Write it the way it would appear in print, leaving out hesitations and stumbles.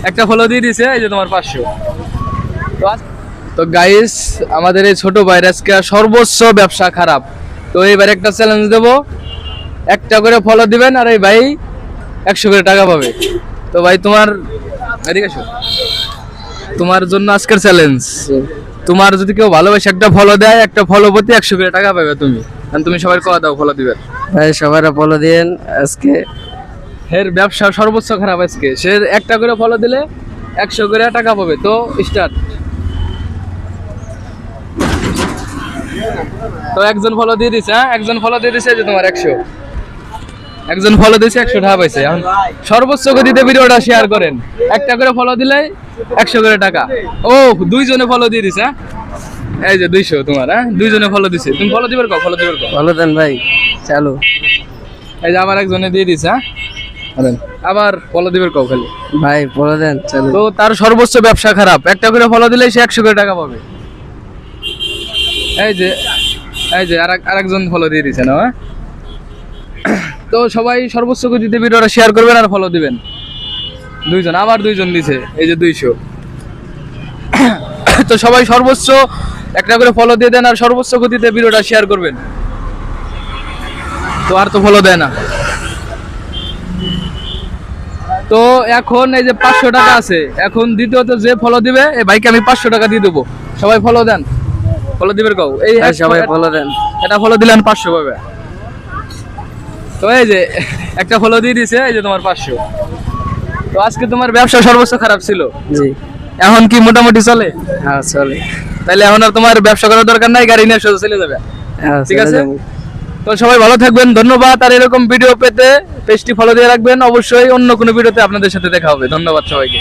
একটা ফলো দিয়ে দিছে, এই যে তোমার 500। তো গাইস, আমাদের এই ছোট ভাইয়ের আজকে সর্বোচ্চ ব্যবসা খারাপ। তো এইবার একটা চ্যালেঞ্জ দেবো, একটা করে ফলো দিবেন আর এই ভাই 100 করে টাকা পাবে। তো ভাই তোমার এদিকে আসো, তোমার জন্য আজকের চ্যালেঞ্জ। তোমার যদি কেউ ভালোবাসে একটা ফলো দেয়, একটা ফলো প্রতি 100 করে টাকা পাবে তুমি। আর তুমি সবাই কথা দাও ফলো দিবেন। ভাই সবাই ফলো দিন আজকে। এর ব্যবসা সর্বোচ্চ খারাপ আজকে। সে একটা করে ফলো দিলে 100 করে টাকা পাবে। তো স্টার্ট। তো একজন ফলো দিয়ে দিছে, হ্যাঁ একজন ফলো দিয়ে দিছে, যে তোমার 100। একজন ফলো দিয়েছে 100 টাকা পাইছে। এখন সর্বোচ্চ গতিতে ভিডিওটা শেয়ার করেন, একটা করে ফলো দিলে 100 করে টাকা। ও দুইজনে ফলো দিয়ে দিছে, এই যে 200 তোমার। হ্যাঁ দুইজনে ফলো দিছে, তুমি ফলো দিবে কও, ফলো দিবে কও। ভালো দেন ভাই, চালু। এই যে আবার একজনে দিয়ে দিছে, হ্যাঁ আবার ফলো দিবে কও খালি। ভাই ফলো দেন, চালু। তো তার সর্বোচ্চ ব্যবসা খারাপ, একটা করে ফলো দিলে সে 100 করে টাকা পাবে। এই যে আরেকজন ফলো দিয়ে দিছে না। তো সবাই সর্বোচ্চ গতিতে ভিডিওটা শেয়ার করবেন আর ফলো দিবেন। দুইজন, আবার দুইজন দিছে, এই যে 200। তো সবাই সর্বোচ্চ একটা করে ফলো দিয়ে দেন আর সর্বোচ্চ গতিতে ভিডিওটা শেয়ার করবেন। তো আর তো ফলো দেয় না। তো এখন এই যে 500 টাকা আছে, এখন দ্বিতীয়ত যে ফলো দিবে এই ভাইকে আমি 500 টাকা দিয়ে দেবো। সবাই ফলো দেন, ফলো দিবেন কও। এই সবাই ফলো দেন, এটা ফলো দিলেন 500 পাবে। তো এই যে একটা ফলো দিয়ে দিছে, এই যে তোমার 500। তো আজকে তোমার ব্যবসা সর্বোচ্চ খারাপ ছিল। জি। এখন কি মোটামুটি চলে? হ্যাঁ চলে। তাহলে এখন আর তোমার ব্যবসা করার দরকার নাই, গাড়ি নিয়ে সোজা চলে যাবে। হ্যাঁ ঠিক আছে। তো সবাই ভালো থাকবেন, ধন্যবাদ। আর এরকম ভিডিও পেতে পেজটি ফলো দিয়ে রাখবেন। অবশ্যই অন্য কোনো ভিডিওতে আপনাদের সাথে দেখা হবে। ধন্যবাদ সবাইকে।